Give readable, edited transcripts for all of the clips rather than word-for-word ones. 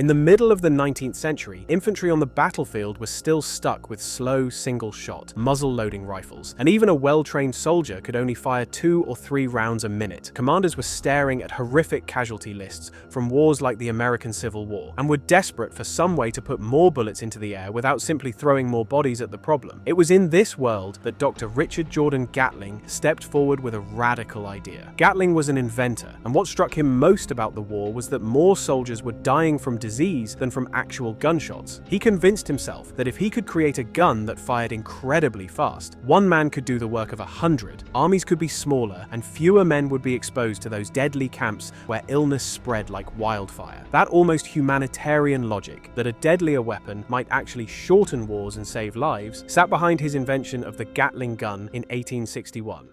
In the middle of the 19th century, infantry on the battlefield was still stuck with slow, single-shot, muzzle-loading rifles, and even a well-trained soldier could only fire 2 or 3 rounds a minute. Commanders were staring at horrific casualty lists from wars like the American Civil War, and were desperate for some way to put more bullets into the air without simply throwing more bodies at the problem. It was in this world that Dr. Richard Jordan Gatling stepped forward with a radical idea. Gatling was an inventor, and what struck him most about the war was that more soldiers were dying from disease than from actual gunshots. He convinced himself that if he could create a gun that fired incredibly fast, one man could do the work of 100, armies could be smaller, and fewer men would be exposed to those deadly camps where illness spread like wildfire. That almost humanitarian logic, that a deadlier weapon might actually shorten wars and save lives, sat behind his invention of the Gatling gun in 1861.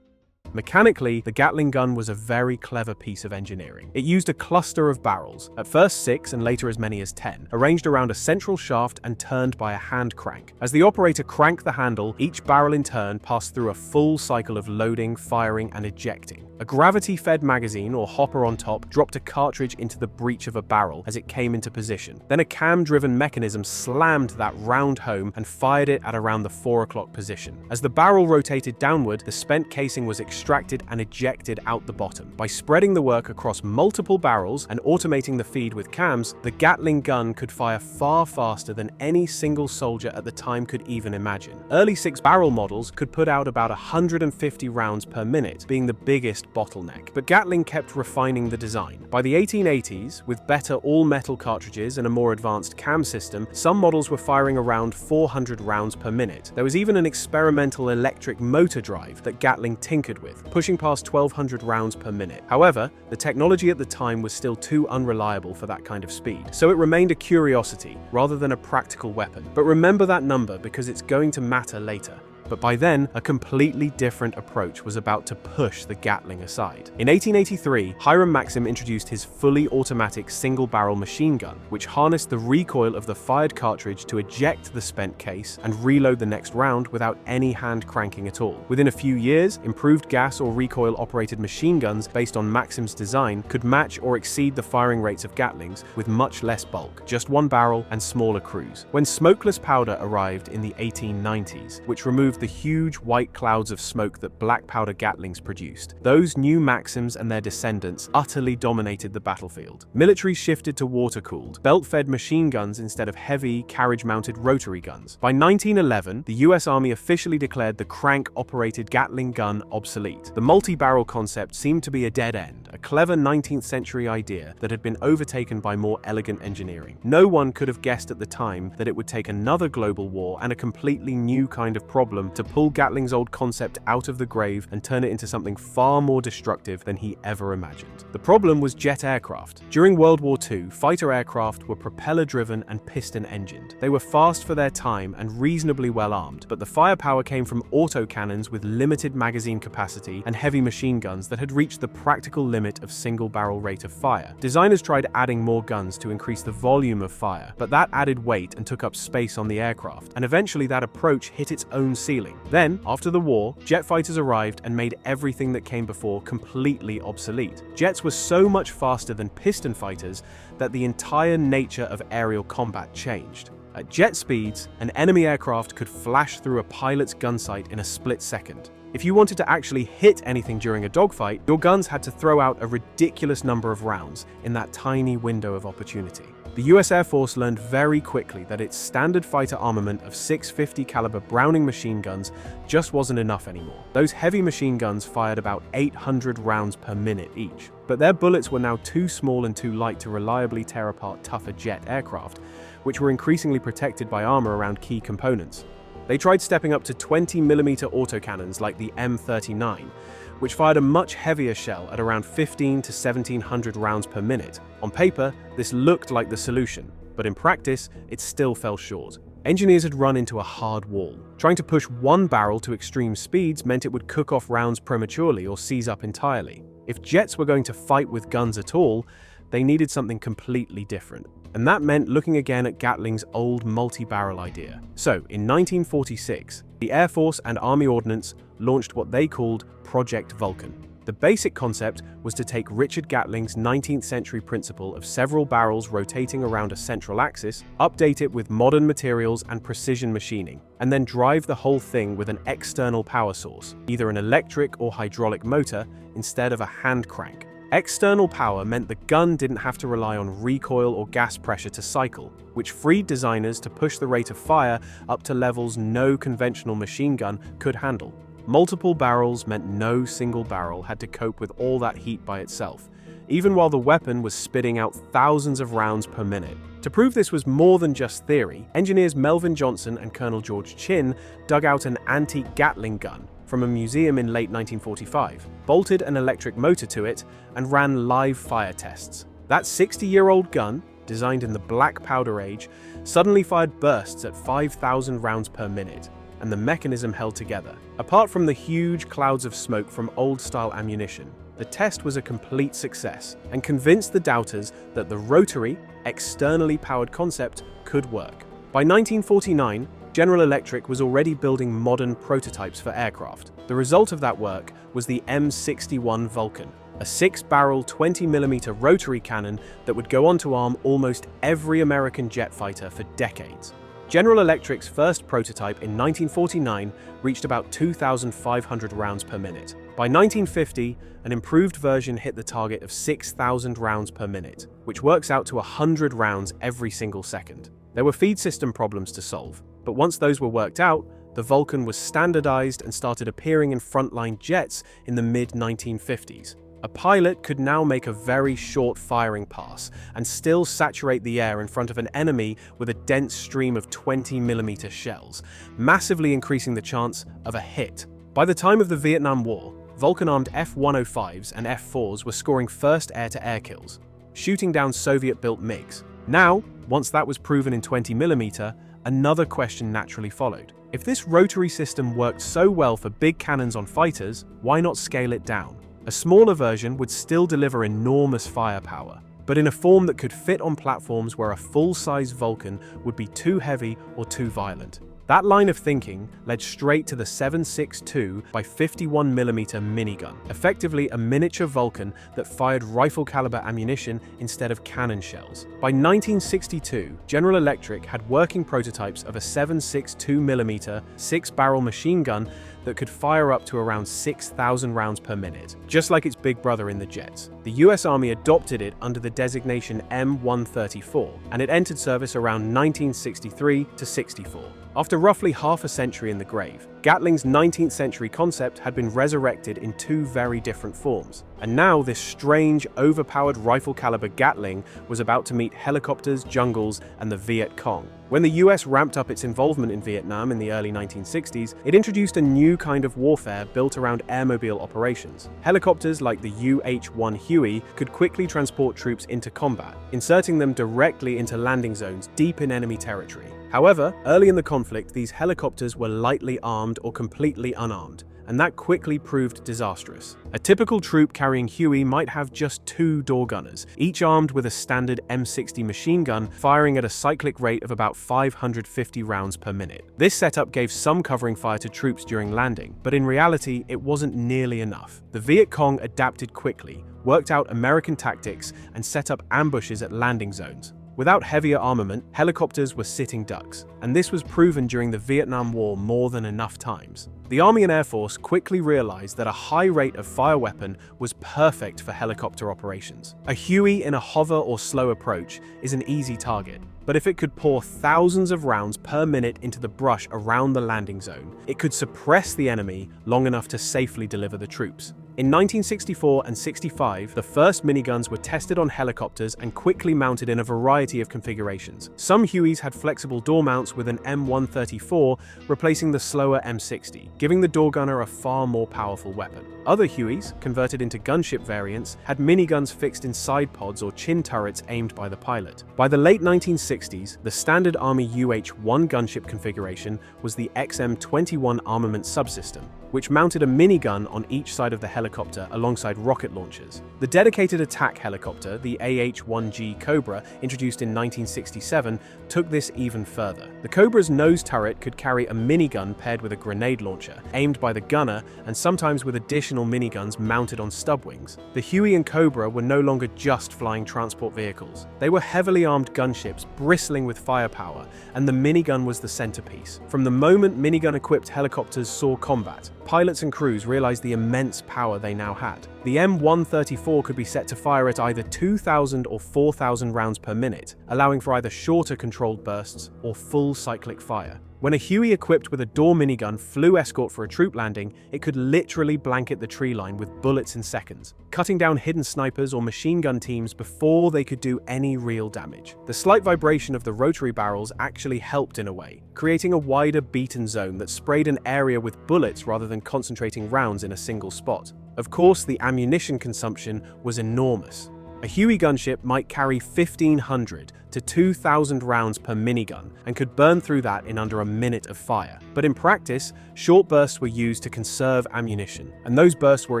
Mechanically, the Gatling gun was a very clever piece of engineering. It used a cluster of barrels, at first 6 and later as many as 10, arranged around a central shaft and turned by a hand crank. As the operator cranked the handle, each barrel in turn passed through a full cycle of loading, firing, and ejecting. A gravity-fed magazine, or hopper on top, dropped a cartridge into the breech of a barrel as it came into position. Then a cam-driven mechanism slammed that round home and fired it at around the 4 o'clock position. As the barrel rotated downward, the spent casing was extracted and ejected out the bottom. By spreading the work across multiple barrels and automating the feed with cams, the Gatling gun could fire far faster than any single soldier at the time could even imagine. Early 6-barrel models could put out about 150 rounds per minute, being the biggest bottleneck. But Gatling kept refining the design. By the 1880s, with better all-metal cartridges and a more advanced cam system, some models were firing around 400 rounds per minute. There was even an experimental electric motor drive that Gatling tinkered with, pushing past 1,200 rounds per minute. However, the technology at the time was still too unreliable for that kind of speed, so it remained a curiosity rather than a practical weapon. But remember that number because it's going to matter later. But by then, a completely different approach was about to push the Gatling aside. In 1883, Hiram Maxim introduced his fully automatic single-barrel machine gun, which harnessed the recoil of the fired cartridge to eject the spent case and reload the next round without any hand cranking at all. Within a few years, improved gas or recoil-operated machine guns based on Maxim's design could match or exceed the firing rates of Gatlings with much less bulk, just one barrel and smaller crews. When smokeless powder arrived in the 1890s, which removed the huge white clouds of smoke that black powder Gatlings produced, those new Maxims and their descendants utterly dominated the battlefield. Militaries shifted to water-cooled, belt-fed machine guns instead of heavy, carriage-mounted rotary guns. By 1911, the US Army officially declared the crank-operated Gatling gun obsolete. The multi-barrel concept seemed to be a dead end, a clever 19th century idea that had been overtaken by more elegant engineering. No one could have guessed at the time that it would take another global war and a completely new kind of problem to pull Gatling's old concept out of the grave and turn it into something far more destructive than he ever imagined. The problem was jet aircraft. During World War II, fighter aircraft were propeller-driven and piston-engined. They were fast for their time and reasonably well armed, but the firepower came from autocannons with limited magazine capacity and heavy machine guns that had reached the practical limit of single-barrel rate of fire. Designers tried adding more guns to increase the volume of fire, but that added weight and took up space on the aircraft, and eventually that approach hit its own ceiling. Then, after the war, jet fighters arrived and made everything that came before completely obsolete. Jets were so much faster than piston fighters that the entire nature of aerial combat changed. At jet speeds, an enemy aircraft could flash through a pilot's gun sight in a split second. If you wanted to actually hit anything during a dogfight, your guns had to throw out a ridiculous number of rounds in that tiny window of opportunity. The US Air Force learned very quickly that its standard fighter armament of 650 caliber Browning machine guns just wasn't enough anymore. Those heavy machine guns fired about 800 rounds per minute each. But their bullets were now too small and too light to reliably tear apart tougher jet aircraft, which were increasingly protected by armor around key components. They tried stepping up to 20mm autocannons like the M39, which fired a much heavier shell at around 15 to 1700 rounds per minute. On paper, this looked like the solution, but in practice, it still fell short. Engineers had run into a hard wall. Trying to push one barrel to extreme speeds meant it would cook off rounds prematurely or seize up entirely. If jets were going to fight with guns at all, they needed something completely different. And that meant looking again at Gatling's old multi-barrel idea. So, in 1946, the Air Force and Army Ordnance launched what they called Project Vulcan. The basic concept was to take Richard Gatling's 19th century principle of several barrels rotating around a central axis, update it with modern materials and precision machining, and then drive the whole thing with an external power source, either an electric or hydraulic motor, instead of a hand crank. External power meant the gun didn't have to rely on recoil or gas pressure to cycle, which freed designers to push the rate of fire up to levels no conventional machine gun could handle. Multiple barrels meant no single barrel had to cope with all that heat by itself, even while the weapon was spitting out thousands of rounds per minute. To prove this was more than just theory, engineers Melvin Johnson and Colonel George Chin dug out an antique Gatling gun from a museum in late 1945, bolted an electric motor to it, and ran live fire tests. That 60-year-old gun, designed in the black powder age, suddenly fired bursts at 5,000 rounds per minute, and the mechanism held together. Apart from the huge clouds of smoke from old-style ammunition, the test was a complete success and convinced the doubters that the rotary, externally powered concept could work. By 1949, General Electric was already building modern prototypes for aircraft. The result of that work was the M61 Vulcan, a 6-barrel 20mm rotary cannon that would go on to arm almost every American jet fighter for decades. General Electric's first prototype in 1949 reached about 2,500 rounds per minute. By 1950, an improved version hit the target of 6,000 rounds per minute, which works out to 100 rounds every single second. There were feed system problems to solve, but once those were worked out, the Vulcan was standardized and started appearing in frontline jets in the mid-1950s. A pilot could now make a very short firing pass and still saturate the air in front of an enemy with a dense stream of 20mm shells, massively increasing the chance of a hit. By the time of the Vietnam War, Vulcan-armed F-105s and F-4s were scoring first air-to-air kills, shooting down Soviet-built MiGs. Now, once that was proven in 20mm, another question naturally followed. If this rotary system worked so well for big cannons on fighters, why not scale it down? A smaller version would still deliver enormous firepower, but in a form that could fit on platforms where a full-size Vulcan would be too heavy or too violent. That line of thinking led straight to the 7.62 by 51mm minigun, effectively a miniature Vulcan that fired rifle-caliber ammunition instead of cannon shells. By 1962, General Electric had working prototypes of a 7.62mm 6-barrel machine gun that could fire up to around 6,000 rounds per minute, just like its big brother in the jets. The US Army adopted it under the designation M134, and it entered service around 1963 to 64. After roughly half a century in the grave, Gatling's 19th century concept had been resurrected in two very different forms. And now this strange, overpowered rifle-caliber Gatling was about to meet helicopters, jungles, and the Viet Cong. When the US ramped up its involvement in Vietnam in the early 1960s, it introduced a new kind of warfare built around airmobile operations. Helicopters like the UH-1 Huey could quickly transport troops into combat, inserting them directly into landing zones deep in enemy territory. However, early in the conflict, these helicopters were lightly armed or completely unarmed, and that quickly proved disastrous. A typical troop carrying Huey might have just 2 door gunners, each armed with a standard M60 machine gun, firing at a cyclic rate of about 550 rounds per minute. This setup gave some covering fire to troops during landing, but in reality, it wasn't nearly enough. The Viet Cong adapted quickly, worked out American tactics, and set up ambushes at landing zones. Without heavier armament, helicopters were sitting ducks, and this was proven during the Vietnam War more than enough times. The Army and Air Force quickly realized that a high rate of fire weapon was perfect for helicopter operations. A Huey in a hover or slow approach is an easy target, but if it could pour thousands of rounds per minute into the brush around the landing zone, it could suppress the enemy long enough to safely deliver the troops. In 1964 and 65, the first miniguns were tested on helicopters and quickly mounted in a variety of configurations. Some Hueys had flexible door mounts with an M134 replacing the slower M60, giving the door gunner a far more powerful weapon. Other Hueys, converted into gunship variants, had miniguns fixed in side pods or chin turrets aimed by the pilot. By the late 1960s, the standard Army UH-1 gunship configuration was the XM-21 armament subsystem, which mounted a minigun on each side of the helicopter alongside rocket launchers. The dedicated attack helicopter, the AH-1G Cobra, introduced in 1967, took this even further. The Cobra's nose turret could carry a minigun paired with a grenade launcher, aimed by the gunner, and sometimes with additional miniguns mounted on stub wings. The Huey and Cobra were no longer just flying transport vehicles. They were heavily armed gunships bristling with firepower, and the minigun was the centerpiece. From the moment minigun-equipped helicopters saw combat, pilots and crews realized the immense power they now had. The M134 could be set to fire at either 2,000 or 4,000 rounds per minute, allowing for either shorter controlled bursts or full cyclic fire. When a Huey equipped with a door minigun flew escort for a troop landing, it could literally blanket the tree line with bullets in seconds, cutting down hidden snipers or machine gun teams before they could do any real damage. The slight vibration of the rotary barrels actually helped in a way, creating a wider beaten zone that sprayed an area with bullets rather than concentrating rounds in a single spot. Of course, the ammunition consumption was enormous. A Huey gunship might carry 1,500 to 2,000 rounds per minigun and could burn through that in under a minute of fire. But in practice, short bursts were used to conserve ammunition, and those bursts were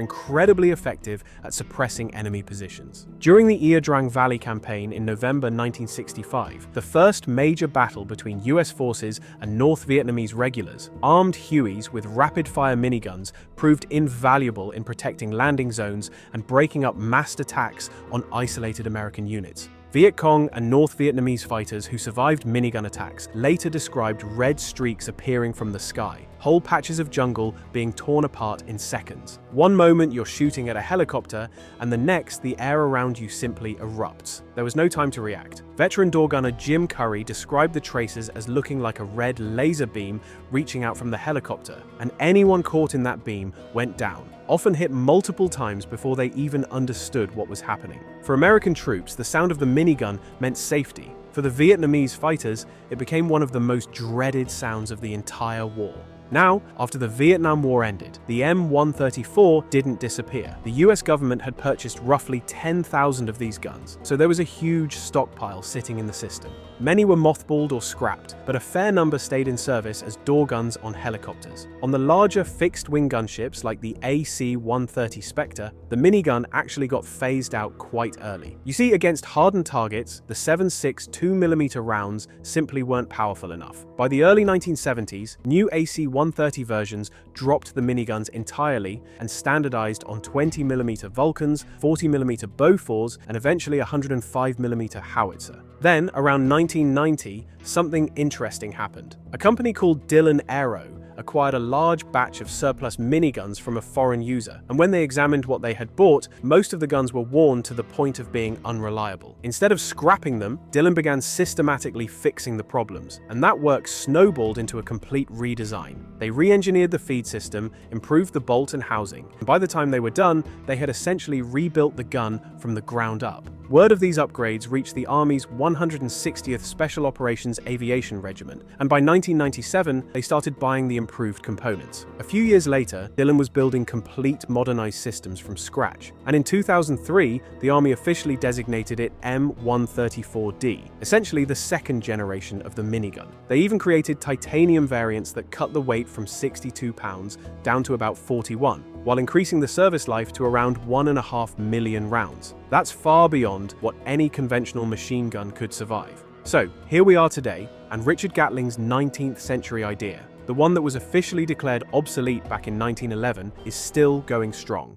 incredibly effective at suppressing enemy positions. During the Ia Drang Valley campaign in November 1965, the first major battle between US forces and North Vietnamese regulars, armed Hueys with rapid-fire miniguns proved invaluable in protecting landing zones and breaking up massed attacks on isolated American units. Viet Cong and North Vietnamese fighters who survived minigun attacks later described red streaks appearing from the sky, whole patches of jungle being torn apart in seconds. One moment you're shooting at a helicopter, and the next the air around you simply erupts. There was no time to react. Veteran door gunner Jim Curry described the traces as looking like a red laser beam reaching out from the helicopter, and anyone caught in that beam went down, often hit multiple times before they even understood what was happening. For American troops, the sound of the minigun meant safety. For the Vietnamese fighters, it became one of the most dreaded sounds of the entire war. Now, after the Vietnam War ended, the M134 didn't disappear. The US government had purchased roughly 10,000 of these guns, so there was a huge stockpile sitting in the system. Many were mothballed or scrapped, but a fair number stayed in service as door guns on helicopters. On the larger fixed-wing gunships like the AC-130 Spectre, the minigun actually got phased out quite early. You see, against hardened targets, the 7.62 2mm rounds simply weren't powerful enough. By the early 1970s, new AC-130 versions dropped the miniguns entirely and standardized on 20mm Vulcans, 40mm Bofors, and eventually a 105mm howitzer. Then, around 1990, something interesting happened. A company called Dillon Aero acquired a large batch of surplus miniguns from a foreign user, and when they examined what they had bought, most of the guns were worn to the point of being unreliable. Instead of scrapping them, Dillon began systematically fixing the problems, and that work snowballed into a complete redesign. They re-engineered the feed system, improved the bolt and housing, and by the time they were done, they had essentially rebuilt the gun from the ground up. Word of these upgrades reached the Army's 160th Special Operations Aviation Regiment, and by 1997, they started buying the improved components. A few years later, Dillon was building complete modernized systems from scratch, and in 2003, the Army officially designated it M134D, essentially the second generation of the minigun. They even created titanium variants that cut the weight from 62 pounds down to about 41, while increasing the service life to around 1.5 million rounds. That's far beyond what any conventional machine gun could survive. So, here we are today, and Richard Gatling's 19th century idea, the one that was officially declared obsolete back in 1911, is still going strong.